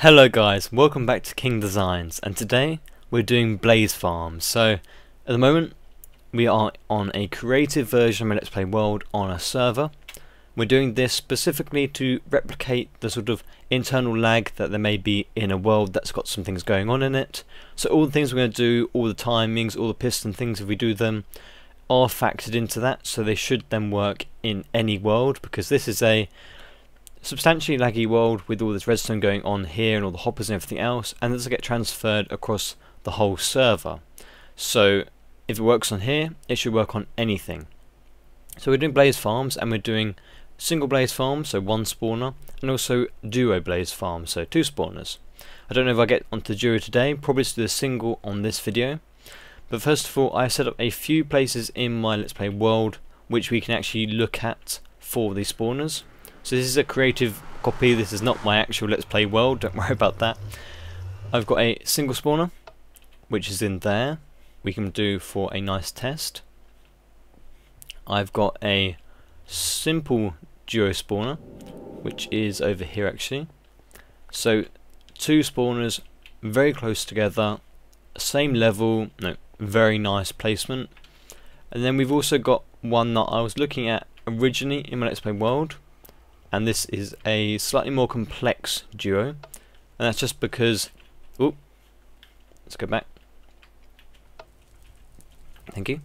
Hello guys, welcome back to King Designs, and today we're doing Blaze Farms. So at the moment we are on a creative version of my Let's Play world on a server. We're doing this specifically to replicate the sort of internal lag that there may be in a world that's got some things going on in it. So all the things we're going to do, all the timings, all the piston things if we do them, are factored into that, so they should then work in any world, because this is a substantially laggy world with all this redstone going on here and all the hoppers and everything else, and this will get transferred across the whole server. So if it works on here, it should work on anything. So we're doing blaze farms, and we're doing single blaze farms, so one spawner, and also duo blaze farms, so two spawners. I don't know if I get onto duo today, probably to do the single on this video. But first of all, I set up a few places in my Let's Play world which we can actually look at for these spawners. So this is a creative copy, this is not my actual Let's Play world, don't worry about that. I've got a single spawner, which is in there, we can do for a nice test. I've got a simple duo spawner, which is over here actually. So two spawners very close together, same level, no, very nice placement. And then we've also got one that I was looking at originally in my Let's Play world, and this is a slightly more complex duo, and that's just because, let's go back, thank you,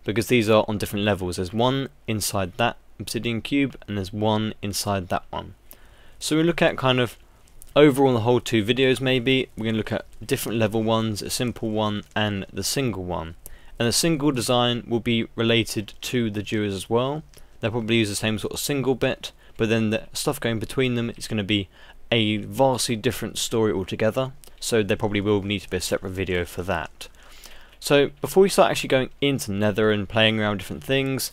because these are on different levels. There's one inside that obsidian cube and there's one inside that one. So we look at kind of overall the whole two videos, maybe we're going to look at different level ones, a simple one and the single one. And the single design will be related to the duos as well. They'll probably use the same sort of single bit, but then the stuff going between them is going to be a vastly different story altogether, so there probably will need to be a separate video for that. So before we start actually going into Nether and playing around with different things,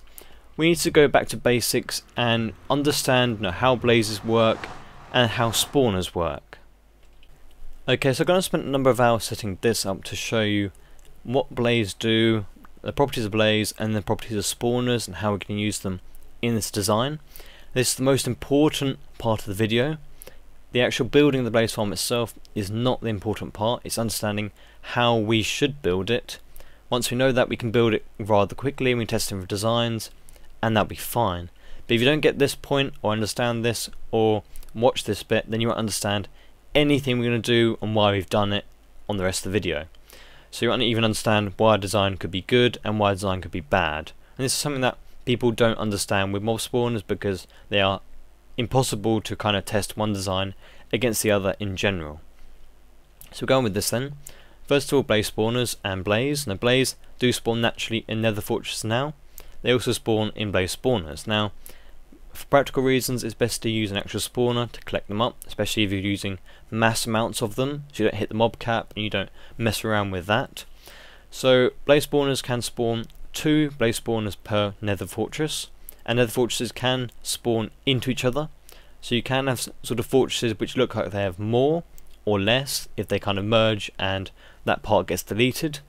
we need to go back to basics and understand how blazes work and how spawners work. Okay, so I'm going to spend a number of hours setting this up to show you what blaze do, the properties of blaze and the properties of spawners and how we can use them in this design. This is the most important part of the video. The actual building of the blaze farm itself is not the important part, it's understanding how we should build it. Once we know that, we can build it rather quickly and we test different designs, and that'll be fine. But if you don't get this point or understand this or watch this bit, then you won't understand anything we're going to do and why we've done it on the rest of the video. So you won't even understand why a design could be good and why a design could be bad. And this is something that people don't understand with mob spawners, because they are impossible to kind of test one design against the other in general. So we're going with this then. First of all, blaze spawners and blaze. Now blaze do spawn naturally in nether fortresses now. They also spawn in blaze spawners. Now for practical reasons, it's best to use an actual spawner to collect them up, especially if you're using mass amounts of them, so you don't hit the mob cap and you don't mess around with that. So blaze spawners can spawn 2 blaze spawners per nether fortress, and nether fortresses can spawn into each other, so you can have sort of fortresses which look like they have more or less if they kind of merge and that part gets deleted.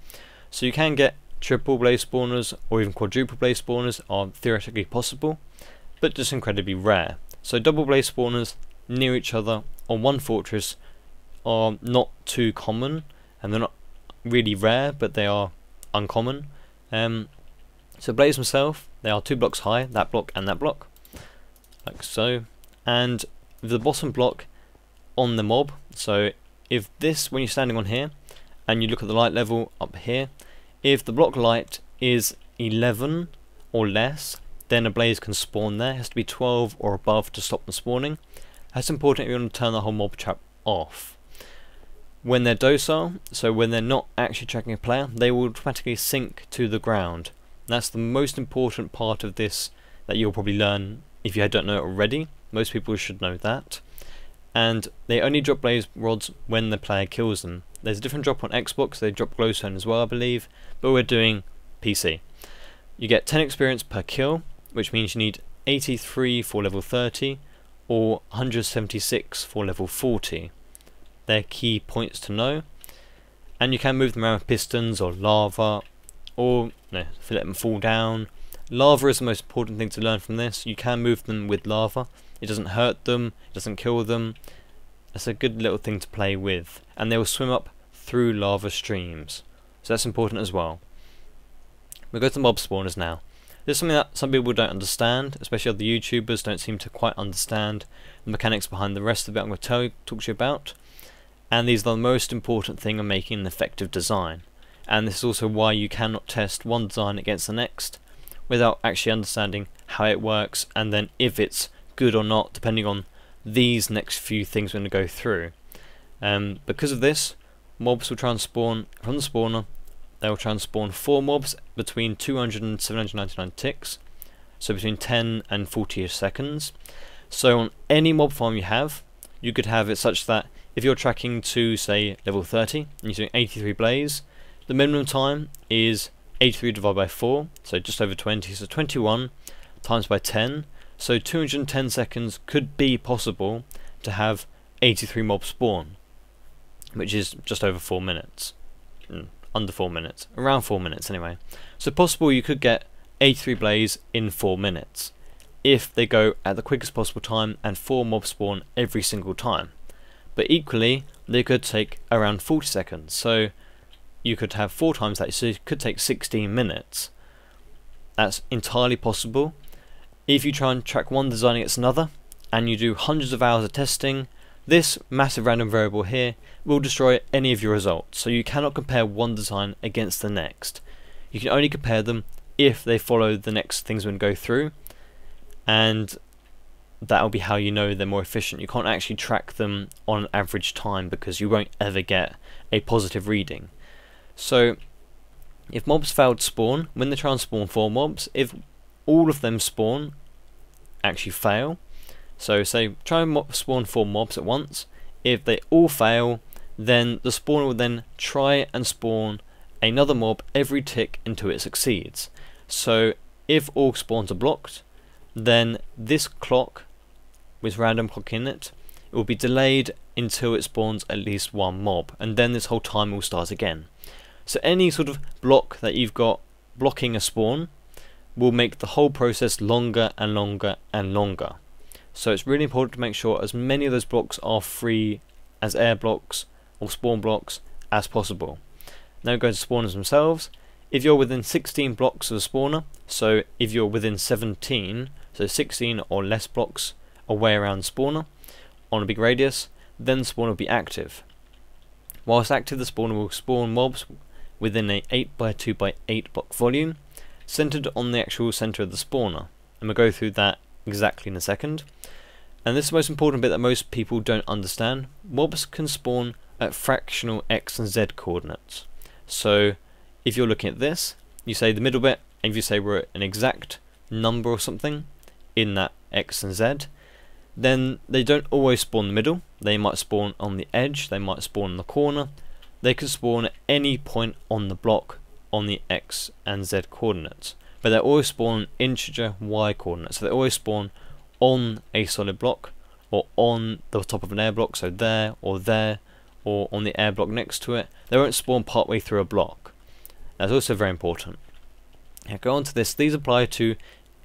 So you can get triple blaze spawners or even quadruple blaze spawners are theoretically possible, but just incredibly rare. So double blaze spawners near each other on one fortress are not too common, and they're not really rare, but they are uncommon. So blaze themselves, they are 2 blocks high, that block and that block, like so. And the bottom block on the mob, so if this, when you're standing on here and you look at the light level up here, if the block light is 11 or less, then a blaze can spawn there. It has to be 12 or above to stop them spawning. That's important if you want to turn the whole mob trap off. When they're docile, so when they're not actually tracking a player, they will automatically sink to the ground. That's the most important part of this that you'll probably learn if you don't know it already. Most people should know that. And they only drop blaze rods when the player kills them. There's a different drop on Xbox, they drop glowstone as well I believe, but we're doing PC. You get 10 experience per kill, which means you need 83 for level 30 or 176 for level 40. They're key points to know. And you can move them around with pistons or lava, or let them fall down. Lava is the most important thing to learn from this. You can move them with lava. It doesn't hurt them, it doesn't kill them. That's a good little thing to play with, and they will swim up through lava streams, so that's important as well. We'll go to the mob spawners now. This is something that some people don't understand, especially other YouTubers don't seem to quite understand the mechanics behind the rest of it I'm going to talk to you about. And these are the most important thing in making an effective design. And this is also why you cannot test one design against the next without actually understanding how it works, and then if it's good or not, depending on these next few things we're going to go through. Because of this, mobs will try and spawn from the spawner. They will try and spawn 4 mobs between 200 and 799 ticks, so between 10 and 40ish seconds. So on any mob farm you have, you could have it such that if you're tracking to, say, level 30 and you're doing 83 blaze, the minimum time is 83 divided by 4, so just over 20, so 21 times by 10, so 210 seconds could be possible to have 83 mobs spawn, which is just over 4 minutes. Under 4 minutes, around 4 minutes anyway. So possible you could get 83 blaze in 4 minutes if they go at the quickest possible time and 4 mobs spawn every single time. But equally, they could take around 40 seconds, so you could have 4 times that, so it could take 16 minutes. That's entirely possible. If you try and track one design against another and you do hundreds of hours of testing, this massive random variable here will destroy any of your results, so you cannot compare one design against the next. You can only compare them if they follow the next things we're going to go through, and that will be how you know they're more efficient. You can't actually track them on an average time because you won't ever get a positive reading. So if mobs failed to spawn, when they try and spawn 4 mobs, if all of them actually fail, so say try and spawn 4 mobs at once, if they all fail, then the spawner will then try and spawn another mob every tick until it succeeds. So if all spawns are blocked, then this clock with random clock in it, it will be delayed until it spawns at least 1 mob, and then this whole time will start again. So any sort of block that you've got blocking a spawn will make the whole process longer and longer and longer. So it's really important to make sure as many of those blocks are free as air blocks or spawn blocks as possible. Now going to spawners themselves. If you're within 16 blocks of the spawner, so if you're within 17, so 16 or less blocks away around the spawner on a big radius, then the spawner will be active. Whilst active, the spawner will spawn mobs within a 8x2x8 block volume, centered on the actual center of the spawner, and we'll go through that exactly in a second. And this is the most important bit that most people don't understand. Mobs can spawn at fractional x and z coordinates. So if you're looking at this, you say the middle bit, and if you say we're at an exact number or something in that x and z, then they don't always spawn in the middle. They might spawn on the edge, they might spawn in the corner, they can spawn at any point on the block on the x and z coordinates, but they always spawn integer y coordinates, so they always spawn on a solid block or on the top of an air block, so there or on the air block next to it. They won't spawn partway through a block. That's also very important. Now go on to this. These apply to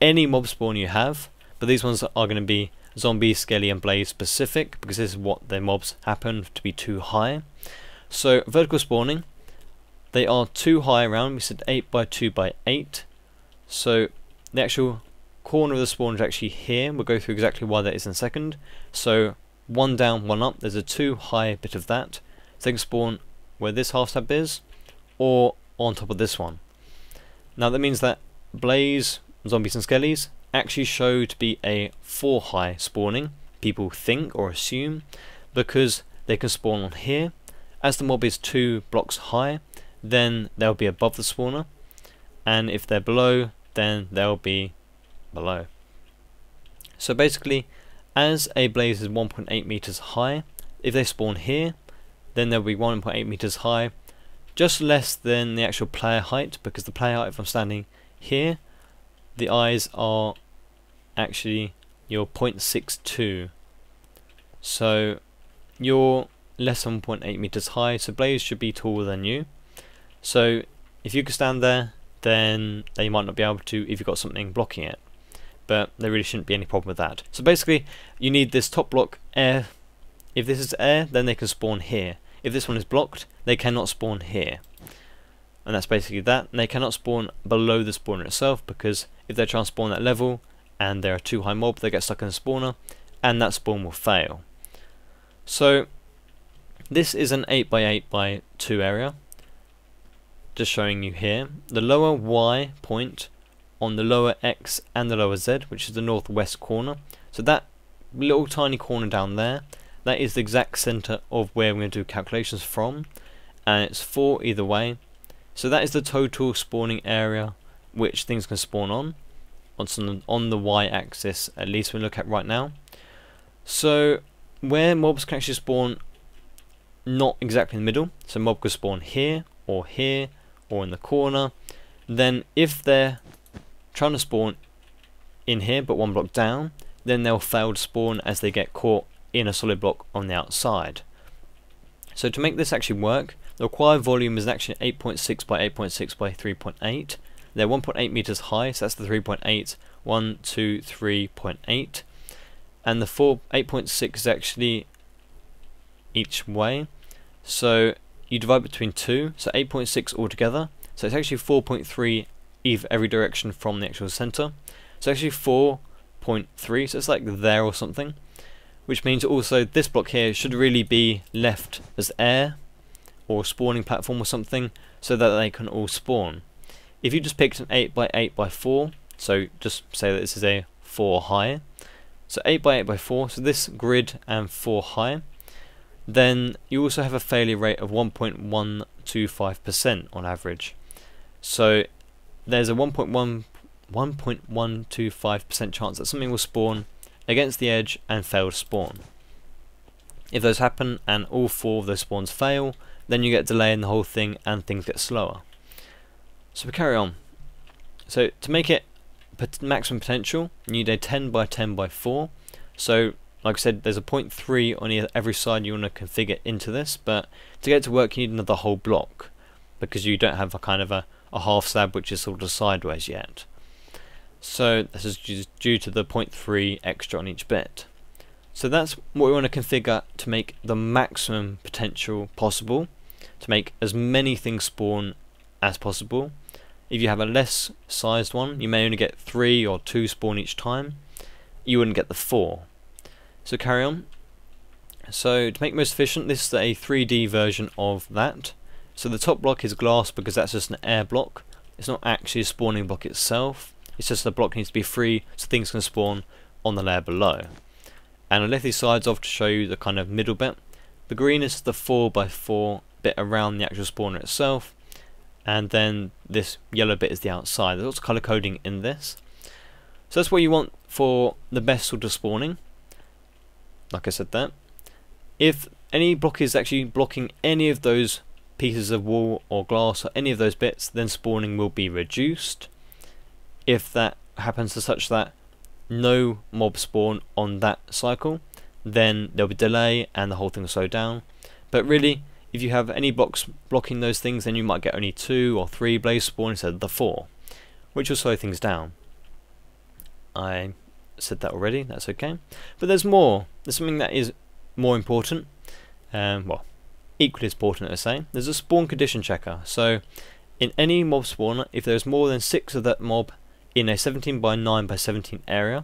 any mob spawn you have, but these ones are going to be zombie, skelly and blaze specific because this is what their mobs happen to be too high. So vertical spawning, they are too high around. We said 8x2x8, so the actual corner of the spawn is actually here. We'll go through exactly why that is in a second. So 1 down, 1 up, there's a too high bit of that, so they can spawn where this half tab is or on top of this one. Now that means that blaze, zombies and skellies actually show to be a 4 high spawning, people think or assume, because they can spawn on here. As the mob is 2 blocks high, then they'll be above the spawner, and if they're below, then they'll be below. So basically, as a blaze is 1.8 meters high, if they spawn here, then they'll be 1.8 meters high, just less than the actual player height, because the player height, if I'm standing here, the eyes are actually your 0.62, so you're less than 1.8 meters high, so blaze should be taller than you. So if you could stand there, then they might not be able to if you've got something blocking it, but there really shouldn't be any problem with that. So basically you need this top block air If this is air, then they can spawn here. If this one is blocked, they cannot spawn here. And that's basically that. And they cannot spawn below the spawner itself, because if they try and spawn that level and they're a too high mob, they get stuck in the spawner and that spawn will fail. So this is an 8x8x2 area, just showing you here. The lower Y point on the lower X and the lower Z, which is the northwest corner. So that little tiny corner down there, that is the exact center of where we're going to do calculations from, and it's 4 either way. So that is the total spawning area which things can spawn on the Y axis, at least we look at right now. So where mobs can actually spawn not exactly in the middle, so mob could spawn here or in the corner, then if they're trying to spawn in here but one block down, then they'll fail to spawn as they get caught in a solid block on the outside. So to make this actually work, the required volume is actually 8.6 by 8.6 by 3.8. They're 1.8 meters high, so that's the 3.8, 1, 2, 3.8. And the 8.6 is actually each way. So you divide between 2, so 8.6 altogether. So it's actually 4.3 every direction from the actual center. So actually 4.3, so it's like there or something. Which means also this block here should really be left as air or spawning platform or something, so that they can all spawn. If you just picked an 8x8x4, so just say that this is a 4 high, so 8x8x4, so this grid and 4 high, then you also have a failure rate of 1.125% on average. So there's a 1.125% chance that something will spawn against the edge and fail to spawn. If those happen and all 4 of those spawns fail, then you get delay in the whole thing and things get slower. So we carry on. So to make it maximum potential, you need a 10x10x4. So like I said, there's a 0.3 on every side you want to configure into this, but to get it to work you need another whole block, because you don't have a kind of a half slab which is sort of sideways yet. So this is due to the 0.3 extra on each bit. So that's what we want to configure to make the maximum potential possible, to make as many things spawn as possible. If you have a less sized one, you may only get 3 or 2 spawn each time. You wouldn't get the 4. So carry on. So to make it most efficient, this is a 3D version of that. So the top block is glass because that's just an air block. It's not actually a spawning block itself. It's just the block needs to be free so things can spawn on the layer below. And I left these sides off to show you the kind of middle bit. The green is the 4x4 bit around the actual spawner itself, and then this yellow bit is the outside. There's also colour coding in this. So that's what you want for the best sort of spawning. Like I said there. If any block is actually blocking any of those pieces of wall or glass or any of those bits, then spawning will be reduced. If that happens to such that no mob spawn on that cycle, then there'll be delay and the whole thing will slow down. But really, if you have any blocks blocking those things, then you might get only 2 or 3 blaze spawn instead of the 4, which will slow things down. I said that already, that's okay. But there's more. There's something that is more important. Well, equally as important, let's say. There's a spawn condition checker. So in any mob spawner, if there's more than 6 of that mob in a 17x9x17 area,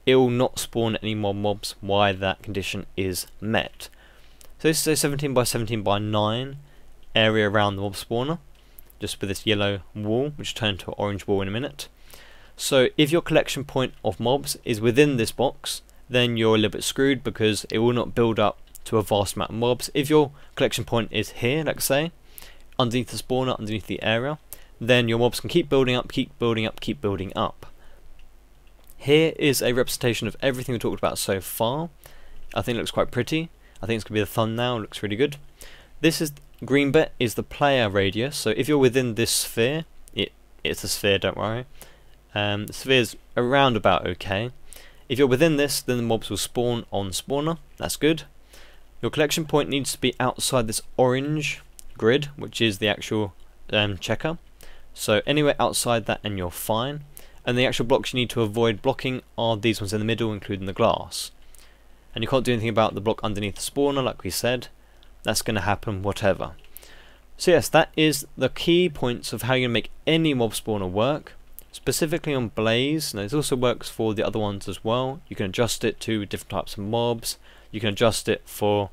it will not spawn any more mobs while that condition is met. So this is a 17x17x9 area around the mob spawner, just with this yellow wall, which will turn into an orange wall in a minute. So if your collection point of mobs is within this box, then you're a little bit screwed because it will not build up to a vast amount of mobs. If your collection point is here, let's say, underneath the spawner, underneath the area, then your mobs can keep building up, keep building up, keep building up. Here is a representation of everything we talked about so far. I think it looks quite pretty. I think it's going to be the thumbnail, it looks really good. This is green bit is the player radius, so if you're within this sphere, it's a sphere, don't worry. The sphere's around about okay. If you're within this, then the mobs will spawn on spawner, that's good. Your collection point needs to be outside this orange grid, which is the actual checker. So anywhere outside that and you're fine. And the actual blocks you need to avoid blocking are these ones in the middle, including the glass. and you can't do anything about the block underneath the spawner like we said. That's going to happen whatever. So yes, that is the key points of how you make any mob spawner work. Specifically on Blaze, now it also works for the other ones as well. You can adjust it to different types of mobs. You can adjust it for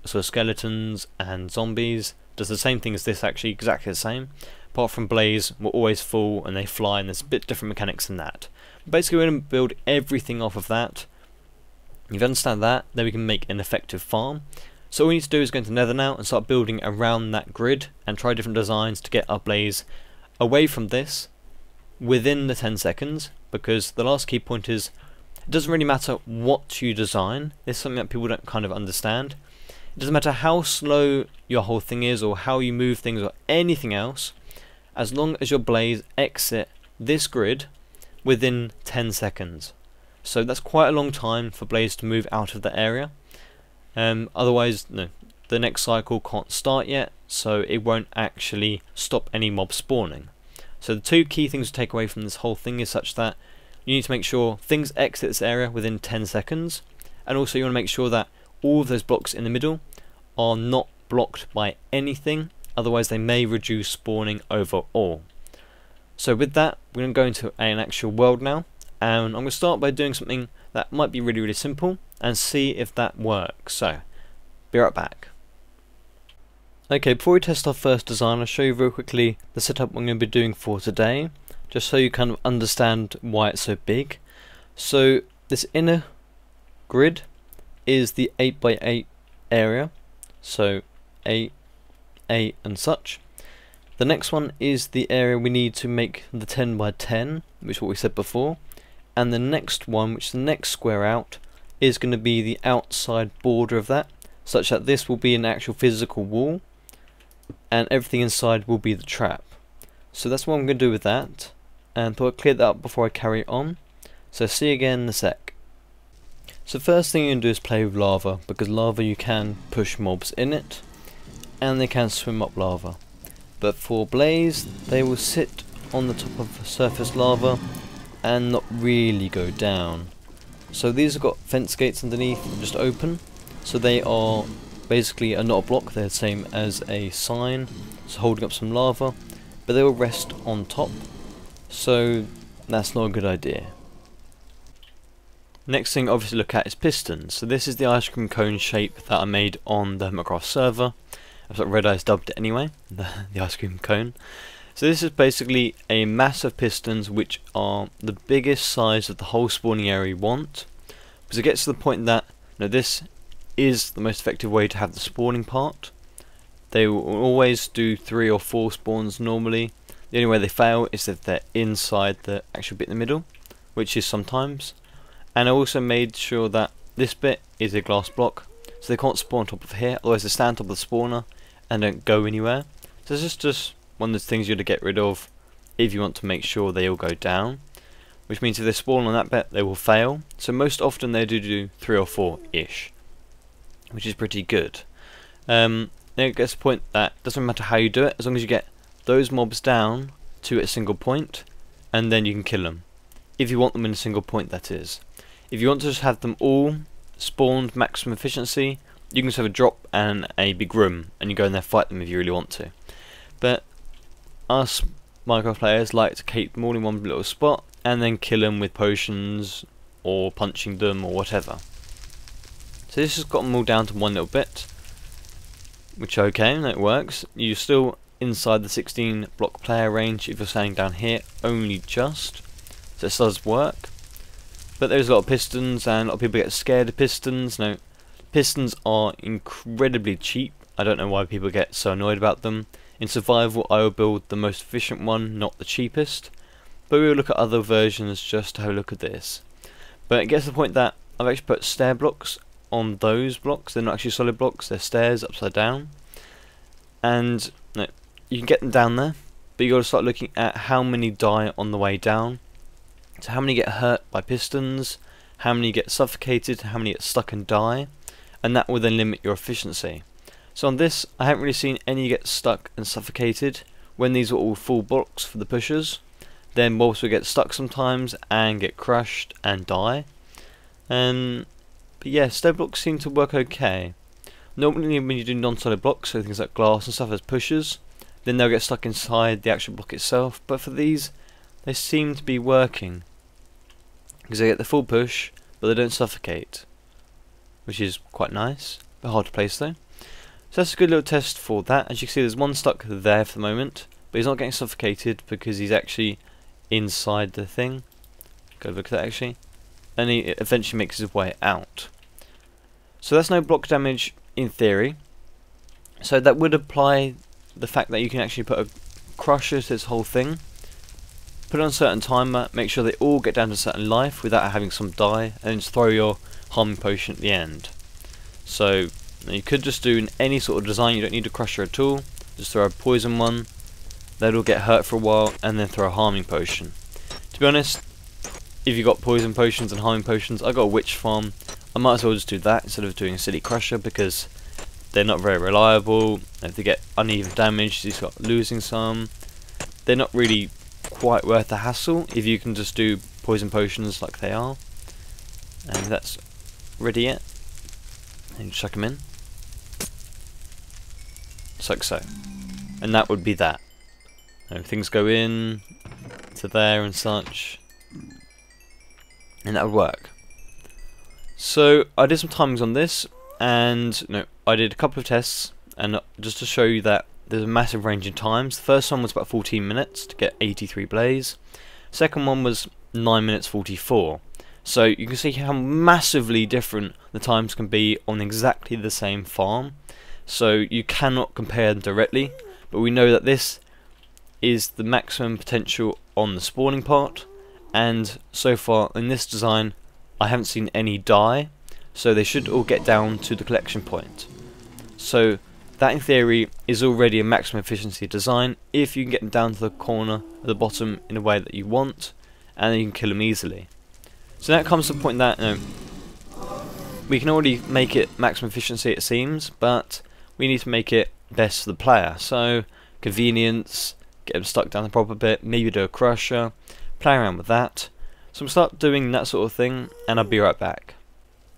sort of skeletons and zombies. Does the same thing as this, actually, exactly the same. Apart from Blaze, we're always full and they fly, and there's a bit different mechanics than that. Basically, we're going to build everything off of that. If you understand that, then we can make an effective farm. So all we need to do is go into Nether now and start building around that grid and try different designs to get our Blaze away from this within the 10 seconds, because the last key point is it doesn't really matter what you design. This is something that people don't kind of understand. It doesn't matter how slow your whole thing is or how you move things or anything else, as long as your Blaze exit this grid within 10 seconds. So that's quite a long time for Blaze to move out of the area. Otherwise, no, the next cycle can't start yet, so it won't actually stop any mob spawning. So the two key things to take away from this whole thing is such that you need to make sure things exit this area within 10 seconds, and also you want to make sure that all of those blocks in the middle are not blocked by anything, otherwise they may reduce spawning overall. So with that, we're going to go into an actual world now, and I'm going to start by doing something that might be really simple and see if that works. So, be right back. Okay, before we test our first design, I'll show you real quickly the setup I'm going to be doing for today, just so you kind of understand why it's so big. So this inner grid is the 8x8 area, so 8, 8 and such. The next one is the area we need to make the 10x10, which is what we said before, and the next one, which is the next square out, is going to be the outside border of that, such that this will be an actual physical wall and everything inside will be the trap. So that's what I'm going to do with that, and thought I'd clear that up before I carry on. So see you again in a sec. So first thing you're going to do is play with lava, because lava you can push mobs in it and they can swim up lava. But for Blaze, they will sit on the top of surface lava and not really go down. So these have got fence gates underneath, just open, so they are basically not a block, they're the same as a sign, so holding up some lava, but they will rest on top, so that's not a good idea. Next thing obviously look at is pistons. So this is the ice cream cone shape that I made on the Hermitcraft server. That's what Red Eyes dubbed it anyway, the ice cream cone. So this is basically a mass of pistons which are the biggest size of the whole spawning area you want, because it gets to the point that this is the most effective way to have the spawning part. They will always do 3 or 4 spawns normally. The only way they fail is if they're inside the actual bit in the middle, which is sometimes. And I also made sure that this bit is a glass block, so they can't spawn on top of here, otherwise they stand on top of the spawner and don't go anywhere. So this is just one of the things you have to get rid of if you want to make sure they all go down, which means if they spawn on that bit they will fail. So most often they do 3 or 4-ish, which is pretty good. Then it gets to the point that it doesn't matter how you do it, as long as you get those mobs down to a single point, and then you can kill them. If you want them in a single point, that is. If you want to just have them all spawned maximum efficiency, you can just have a drop and a big room, and you go in there and fight them if you really want to. But us Minecraft players like to keep them all in one little spot, and then kill them with potions, or punching them, or whatever. So this has got them all down to one little bit, which okay, that works. You're still inside the 16 block player range if you're standing down here, only just. So this does work. But there's a lot of pistons, and a lot of people get scared of pistons. Now, pistons are incredibly cheap. I don't know why people get so annoyed about them. In survival, I will build the most efficient one, not the cheapest. But we will look at other versions just to have a look at this. But it gets to the point that I've actually put stair blocks on those blocks. They're not actually solid blocks, they're stairs upside down. And you can get them down there, but you got to start looking at how many die on the way down. So how many get hurt by pistons, how many get suffocated, how many get stuck and die, and that will then limit your efficiency. So on this, I haven't really seen any get stuck and suffocated when these are all full blocks for the pushers. Then mobs will get stuck sometimes and get crushed and die. But But yeah, stone blocks seem to work okay. Normally when you do non-solid blocks, so things like glass and stuff as pushers, then they'll get stuck inside the actual block itself. But for these, they seem to be working, because they get the full push, but they don't suffocate, which is quite nice, but hard to place though. So that's a good little test for that. As you can see, there's one stuck there for the moment, but he's not getting suffocated because he's actually inside the thing. Go look at that actually. And he eventually makes his way out. So that's no block damage in theory. So that would apply the fact that you can actually put a crusher to this whole thing, put it on a certain timer, make sure they all get down to a certain life without having some die, and then just throw your harming potion at the end. So you could just do in any sort of design, you don't need a crusher at all, just throw a poison one, that'll get hurt for a while, and then throw a harming potion. To be honest, if you got poison potions and harming potions, I got a witch farm, I might as well just do that instead of doing a silly crusher, because they're not very reliable. If they get uneven damage, you start losing some. They're not really quite worth the hassle if you can just do poison potions like they are. And that's ready yet, and chuck them in, just like so, and that would be that. And things go in to there and such, and that would work. So I did some timings on this, and no, I did a couple of tests, and just to show you that there's a massive range in times. The first one was about 14 minutes to get 83 blaze. Second one was 9 minutes 44. So you can see how massively different the times can be on exactly the same farm. So you cannot compare them directly, but we know that this is the maximum potential on the spawning part, and so far in this design I haven't seen any die, so they should all get down to the collection point. So that in theory is already a maximum efficiency design if you can get them down to the corner at the bottom in a way that you want, and then you can kill them easily. So that comes to the point that we can already make it maximum efficiency it seems, but we need to make it best for the player. So convenience, get them stuck down the proper bit, maybe do a crusher, play around with that. So I'm start doing that sort of thing, and I'll be right back.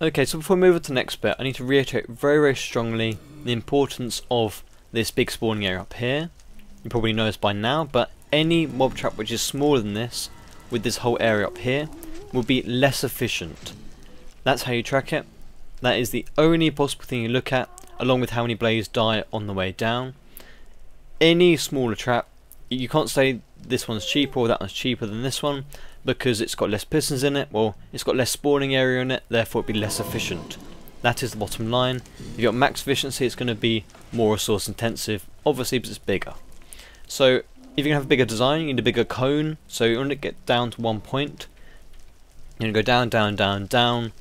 Okay, so before we move on to the next bit, I need to reiterate very strongly the importance of this big spawning area up here. You probably know this by now, but any mob trap which is smaller than this, with this whole area up here, will be less efficient. That's how you track it. That is the only possible thing you look at, along with how many blaze die on the way down. Any smaller trap, you can't say this one's cheaper or that one's cheaper than this one, because it's got less pistons in it, well, it's got less spawning area in it, therefore it'll be less efficient. That is the bottom line. If you've got max efficiency, it's going to be more resource intensive, obviously because it's bigger. So if you're going to have a bigger design, you need a bigger cone, so you want to get down to one point. You're going to go down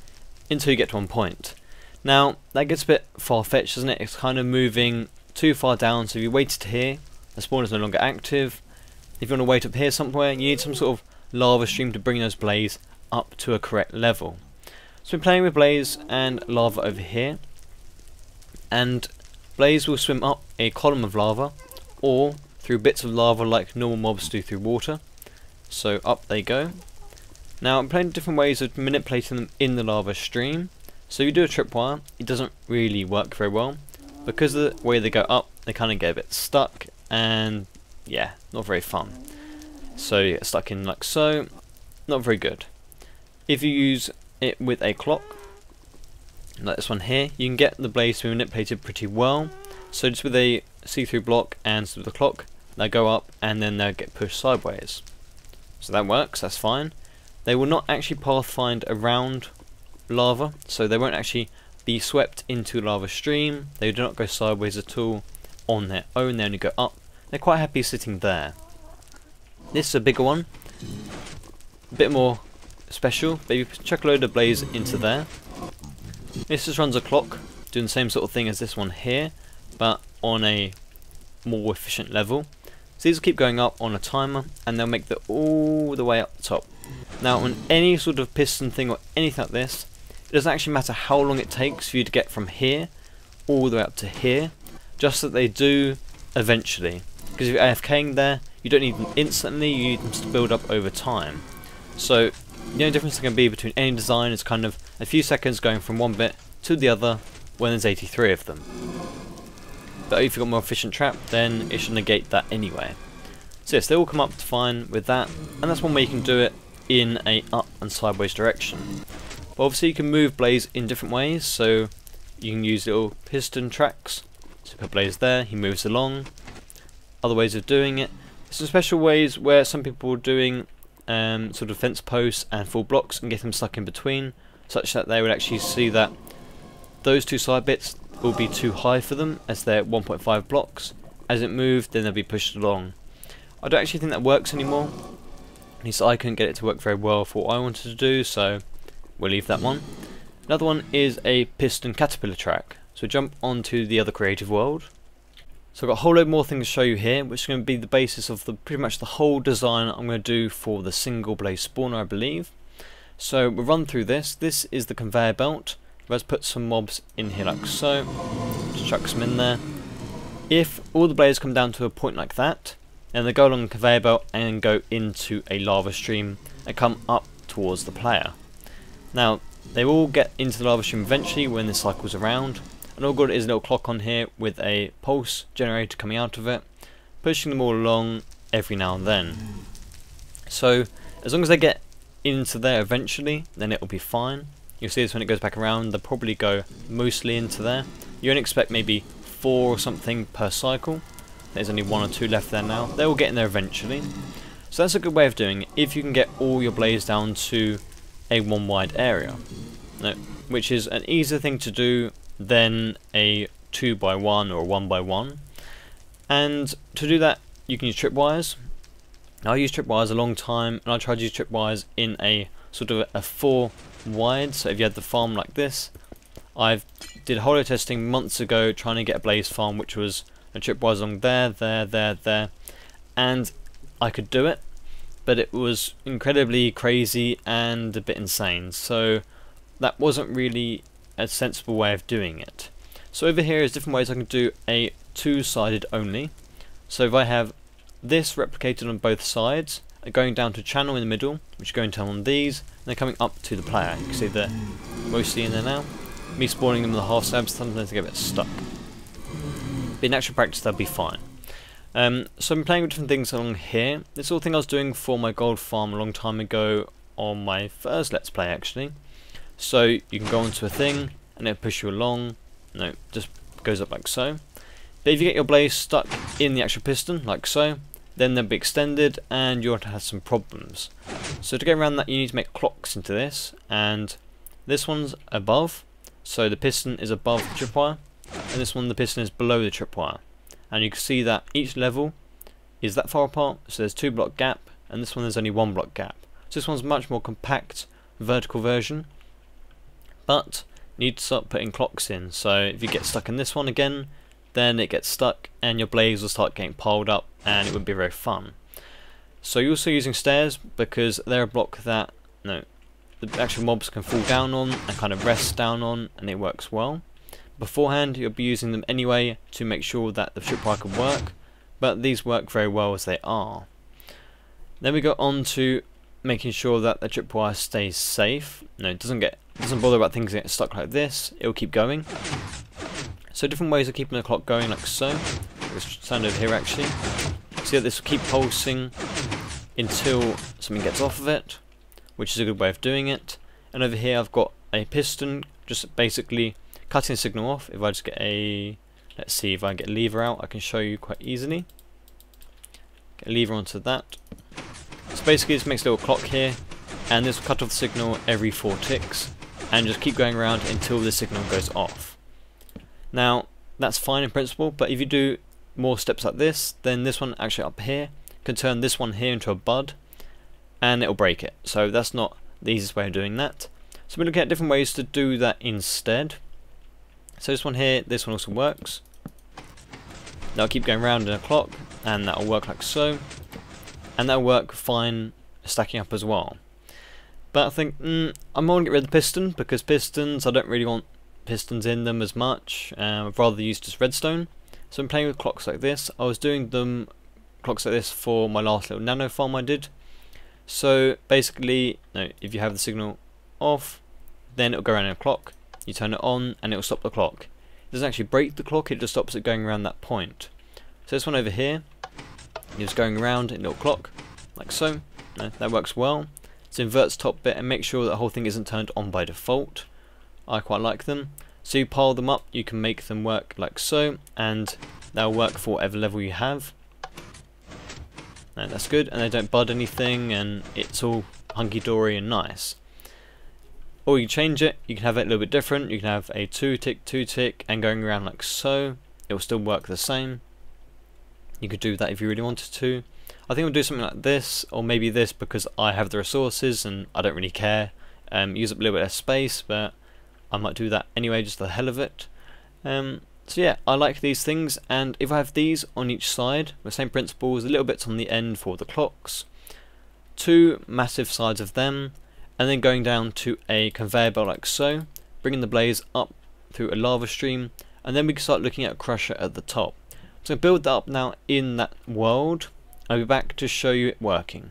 until you get to one point. Now that gets a bit far-fetched, doesn't it? It's kind of moving too far down, so if you waited here, the spawn is no longer active. If you want to wait up here somewhere, you need some sort of lava stream to bring those blaze up to a correct level. So we're playing with blaze and lava over here, and blaze will swim up a column of lava or through bits of lava like normal mobs do through water. So up they go. Now I'm playing different ways of manipulating them in the lava stream. So if you do a tripwire, it doesn't really work very well, because of the way they go up, they kind of get a bit stuck, and yeah, not very fun. So you get stuck in like so, not very good. If you use it with a clock, like this one here, you can get the blaze to be manipulated pretty well. So just with a see-through block and with the clock, they go up and then they'll get pushed sideways. So that works, that's fine. They will not actually pathfind around lava, so they won't actually be swept into lava stream. They do not go sideways at all on their own, they only go up. They're quite happy sitting there. This is a bigger one, a bit more special, but you chuck a load of blaze into there. This just runs a clock, doing the same sort of thing as this one here, but on a more efficient level. So these will keep going up on a timer, and they'll make it all the way up the top. Now on any sort of piston thing or anything like this, it doesn't actually matter how long it takes for you to get from here all the way up to here, just that they do eventually. Because if you're AFKing there, you don't need them instantly, you need them to build up over time. So The only difference that can be between any design is kind of a few seconds going from one bit to the other when there's 83 of them. But if you've got a more efficient trap, then it should negate that anyway. So yes, they all come up fine with that, and that's one way you can do it in a up and sideways direction. But obviously you can move Blaze in different ways, so you can use little piston tracks. So put Blaze there, he moves along. Other ways of doing it. Some special ways where some people are doing sort of fence posts and full blocks and get them stuck in between, such that they would actually see that those two side bits will be too high for them as they're 1.5 blocks. As it moved, then they'll be pushed along. I don't actually think that works anymore. At least I couldn't get it to work very well for what I wanted to do, so we'll leave that one. Another one is a piston caterpillar track. So jump onto the other creative world. So I've got a whole load more things to show you here, which is going to be the basis of pretty much the whole design I'm going to do for the single blaze spawner, I believe. So we'll run through this. This is the conveyor belt. Let's put some mobs in here like so. Just chuck some in there. If all the blazes come down to a point like that, and they go along the conveyor belt and go into a lava stream and come up towards the player. Now, they will get into the lava stream eventually when this cycles around. And all good is a little clock on here with a pulse generator coming out of it, pushing them all along every now and then. So as long as they get into there eventually, then it will be fine. You'll see this when it goes back around, they'll probably go mostly into there. You only expect maybe 4 or something per cycle. There's only 1 or 2 left there now. They will get in there eventually. So that's a good way of doing it, if you can get all your blaze down to a 1 wide area. No, which is an easier thing to do than a 2x1 or a 1x1. And to do that, you can use tripwires. Now, I used tripwires a long time, and I tried to use tripwires in a sort of a 4 wide. So if you had the farm like this, I did holo testing months ago trying to get a blaze farm which was a tripwires along there, and I could do it, but it was incredibly crazy and a bit insane. So that wasn't really a sensible way of doing it. So over here is different ways I can do a 2-sided only. So if I have this replicated on both sides, going down to channel in the middle, which is going to on these, and they're coming up to the player. You can see they're mostly in there now. Me spawning them in the half slabs, sometimes they get a bit stuck. But in actual practice they'll be fine. So I'm playing with different things along here. This sort of thing I was doing for my gold farm a long time ago on my first Let's Play actually. So you can go onto a thing and it'll push you along. No, just goes up like so. But if you get your blaze stuck in the actual piston like so, then they'll be extended and you'll have some problems. So to get around that, you need to make clocks into this, and this one's above, so the piston is above the tripwire, and this one, the piston is below the tripwire. And you can see that each level is that far apart, so there's 2 block gap, and this one there's only 1 block gap. So this one's much more compact vertical version, but you need to start putting clocks in. So if you get stuck in this one again, then it gets stuck and your blaze will start getting piled up and it would be very fun. So you're also using stairs because they're a block that the actual mobs can fall down on and kind of rest down on, and it works well. Beforehand you'll be using them anyway to make sure that the tripwire can work, but these work very well as they are. Then we go on to making sure that the tripwire stays safe. It doesn't bother about things getting stuck like this, it will keep going. So different ways of keeping the clock going like so. Let's stand over here actually. See that this will keep pulsing until something gets off of it, which is a good way of doing it. And over here I've got a piston just basically cutting the signal off. If I just get let's see if I get a lever out, I can show you quite easily. Get a lever onto that. So basically this makes a little clock here, and this will cut off the signal every 4 ticks and just keep going around until the signal goes off. Now that's fine in principle, but if you do more steps like this, then this one actually up here can turn this one here into a bud and it'll break it. So that's not the easiest way of doing that. So we're looking at different ways to do that instead. So this one here, this one also works. That'll keep going around in a clock and that'll work like so, and that'll work fine stacking up as well. But I think I'm going to get rid of the piston, because pistons, I don't really want pistons in them as much. I'd rather use just redstone. So I'm playing with clocks like this. I was doing them clocks like this for my last little nano farm I did. So basically, if you have the signal off, then it'll go around in a clock. You turn it on and it'll stop the clock. It doesn't actually break the clock, it just stops it going around that point. So this one over here is going around in a little clock, like so. That works well. So inverts top bit and make sure that the whole thing isn't turned on by default. I quite like them. So you pile them up, you can make them work like so, and they'll work for whatever level you have. And that's good, and they don't bud anything, and it's all hunky-dory and nice. Or you change it, you can have it a little bit different. You can have a 2-tick, 2-tick, and going around like so. It will still work the same. You could do that if you really wanted to. I think we'll do something like this, or maybe this, because I have the resources and I don't really care. Use up a little bit of space, but I might do that anyway, just for the hell of it. So yeah, I like these things, and if I have these on each side, the same principles, a little bits on the end for the clocks, 2 massive sides of them, and then going down to a conveyor belt like so, bringing the blaze up through a lava stream, and then we can start looking at a crusher at the top. So I'll build that up now in that world. I'll be back to show you it working.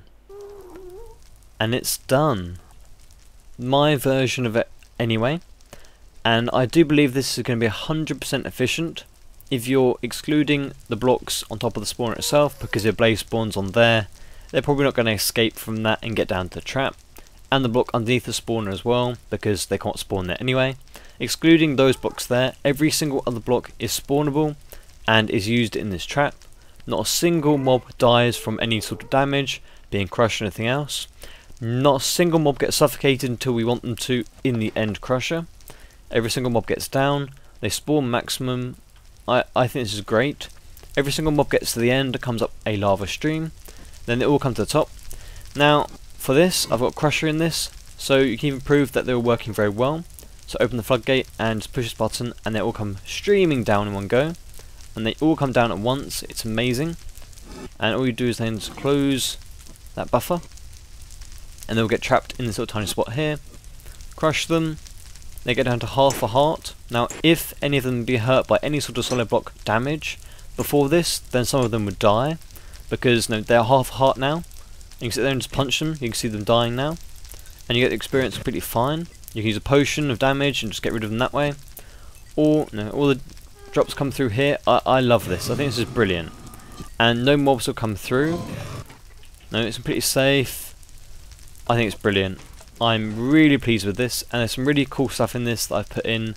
And it's done. My version of it anyway. And I do believe this is going to be 100% efficient if you're excluding the blocks on top of the spawner itself, because your blaze spawns on there. They're probably not going to escape from that and get down to the trap. And the block underneath the spawner as well, because they can't spawn there anyway. Excluding those blocks there, every single other block is spawnable and is used in this trap. Not a single mob dies from any sort of damage, being crushed or anything else. Not a single mob gets suffocated until we want them to in the end crusher. Every single mob gets down, they spawn maximum. I think this is great. Every single mob gets to the end, comes up a lava stream, then they all come to the top. Now for this, I've got crusher in this, so you can even prove that they were working very well. So open the floodgate and just push this button and they all come streaming down in one go. And they all come down at once, it's amazing. And all you do is then just close that buffer, and they'll get trapped in this little tiny spot here. Crush them. They get down to half a heart. Now if any of them be hurt by any sort of solid block damage before this, then some of them would die, because they're half a heart now. You can sit there and just punch them, you can see them dying now, and you get the experience completely fine. You can use a potion of damage and just get rid of them that way. Or all the drops come through here. I love this, I think this is brilliant. And no mobs will come through. No, it's completely safe. I think it's brilliant. I'm really pleased with this, and there's some really cool stuff in this that I've put in.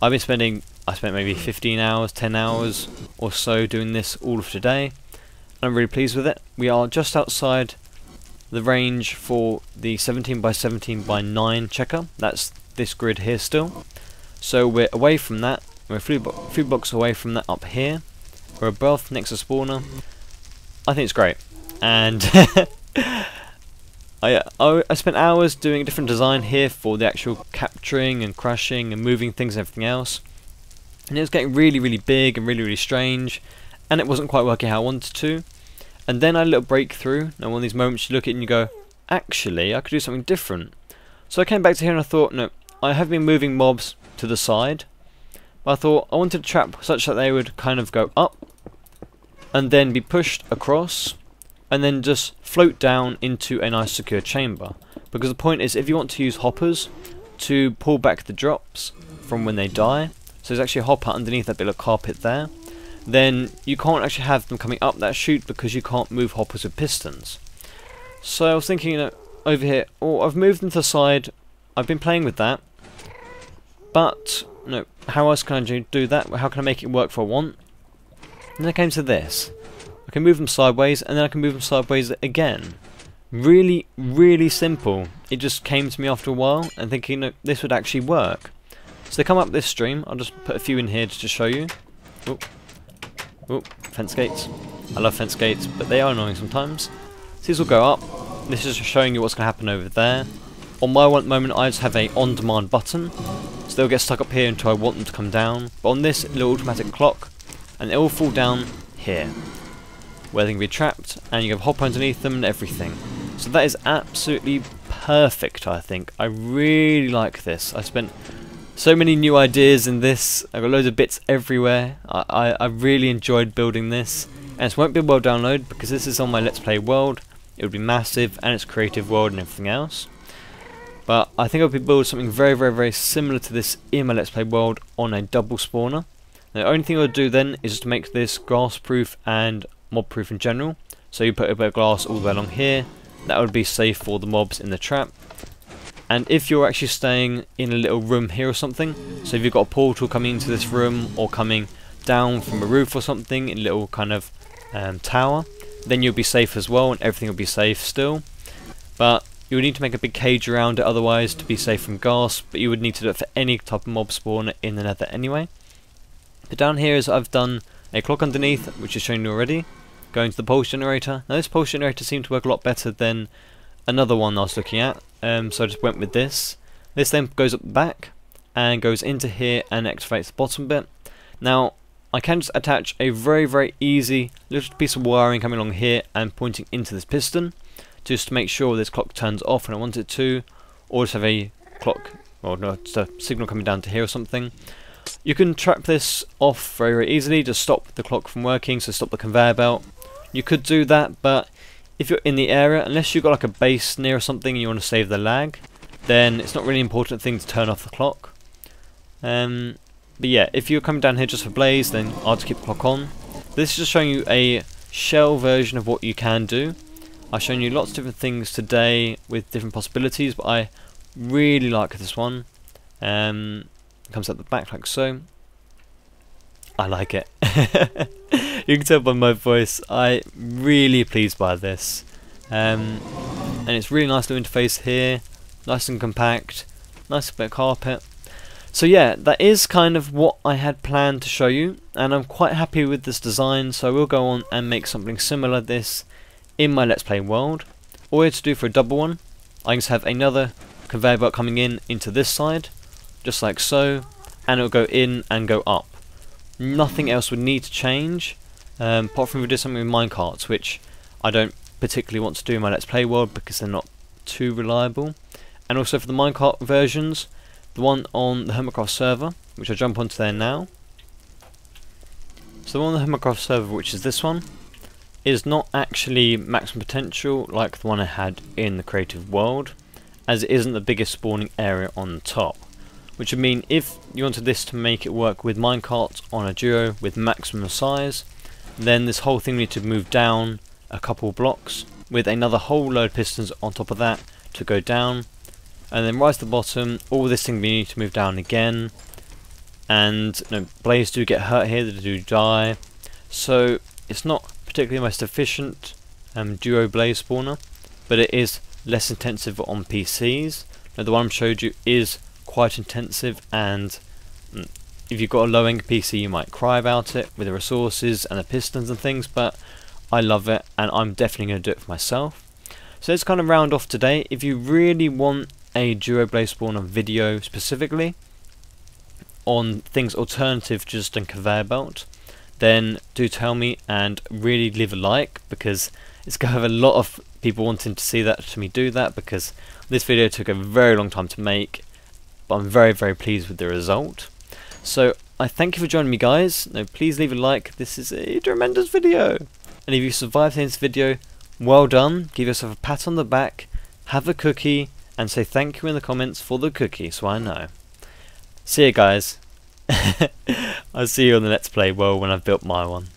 I spent maybe 15 hours, 10 hours or so doing this all of today. I'm really pleased with it. We are just outside the range for the 17 by 17 by 9 checker. That's this grid here still. So we're away from that. We're a few blocks away from that up here. We're above, next to spawner. I think it's great. And I spent hours doing a different design here for the actual capturing and crushing and moving things and everything else. And it was getting really, really big and really, really strange. And it wasn't quite working how I wanted to. And then I had a little breakthrough. And one of these moments you look at it and you go, actually, I could do something different. So I came back to here and I thought, no, I have been moving mobs to the side. But I thought I wanted a trap such that they would kind of go up and then be pushed across, and then just float down into a nice secure chamber. Because the point is, if you want to use hoppers to pull back the drops from when they die, so there's actually a hopper underneath that bit of carpet there, then you can't actually have them coming up that chute because you can't move hoppers with pistons. So I was thinking, over here, I've moved them to the side, I've been playing with that, but how else can I do that? How can I make it work for what I want? And then I came to this. I can move them sideways, and then I can move them sideways again. Really, really simple. It just came to me after a while, and thinking this would actually work. So they come up this stream. I'll just put a few in here just to show you. Oh, fence gates. I love fence gates, but they are annoying sometimes. So these will go up. This is just showing you what's going to happen over there. On my moment, I just have a on-demand button, so they'll get stuck up here until I want them to come down. But on this little automatic clock, and they'll all fall down here, where they can be trapped, and you have hop underneath them and everything. So that is absolutely perfect, I think. I really like this. I spent so many new ideas in this. I've got loads of bits everywhere. I really enjoyed building this, and this won't be a world download because this is on my Let's Play world. it would be massive, and it's creative world and everything else. But I think I'll be building something very similar to this in my Let's Play world on a double spawner. The only thing I'll do then is to make this glass proof and mob proof in general. So you put a bit of glass all the way along here. That would be safe for the mobs in the trap. And if you're actually staying in a little room here or something, so if you've got a portal coming into this room or coming down from a roof or something in a little kind of tower, then you'll be safe as well and everything will be safe still. But you would need to make a big cage around it otherwise to be safe from ghast, but you would need to do it for any type of mob spawner in the nether anyway. But down here is I've done a clock underneath, which is shown you already, going to the pulse generator. Now this pulse generator seemed to work a lot better than another one I was looking at, so I just went with this. This then goes up the back and goes into here and activates the bottom bit. Now I can just attach a very easy little piece of wiring coming along here and pointing into this piston, just to make sure this clock turns off when I want it to, or just have a clock, or no, just a signal coming down to here or something. You can trap this off very easily, just stop the clock from working, so stop the conveyor belt. You could do that, but if you're in the area, unless you've got like a base near or something and you want to save the lag, then it's not really an important thing to turn off the clock. But yeah, if you're coming down here just for blaze, then I'll just keep the clock on. This is just showing you a shell version of what you can do. I've shown you lots of different things today with different possibilities, but I really like this one. It comes out the back like so. I like it. You can tell by my voice, I'm really pleased by this. And it's really nice little interface here, nice and compact, nice bit of carpet. So yeah, that is kind of what I had planned to show you, and I'm quite happy with this design, so I will go on and make something similar to this in my Let's Play world. All you have to do for a double one, I can just have another conveyor belt coming in into this side, just like so, and it'll go in and go up. Nothing else would need to change, apart from if we do something with minecarts, which I don't particularly want to do in my Let's Play world because they're not too reliable. And also for the minecart versions, the one on the Hermitcraft server, which I'll jump onto there now. So the one on the Hermitcraft server, which is this one, is not actually maximum potential like the one I had in the creative world, as it isn't the biggest spawning area on the top. Which would mean if you wanted this to make it work with minecarts on a duo with maximum size, then this whole thing needs to move down a couple blocks with another whole load of pistons on top of that to go down, and then right to the bottom, all this thing we need to move down again. And blades do get hurt here, they do die, so it's not particularly the most efficient duo blaze spawner, but it is less intensive on PCs. Now the one I showed you is quite intensive, and if you've got a low-end PC you might cry about it with the resources and the pistons and things, but I love it and I'm definitely going to do it for myself. So let's kind of round off today. If you really want a duo blaze spawner video specifically on things alternative just than conveyor belt, then do tell me and really leave a like, because it's going to have a lot of people wanting to see that to me do that, because this video took a very long time to make, but I'm very pleased with the result. So I thank you for joining me, guys. Please leave a like. This is a tremendous video, and if you survived this video, well done. Give yourself a pat on the back, have a cookie, and say thank you in the comments for the cookie so I know. See you guys. I'll see you on the Let's Play world when I've built my one.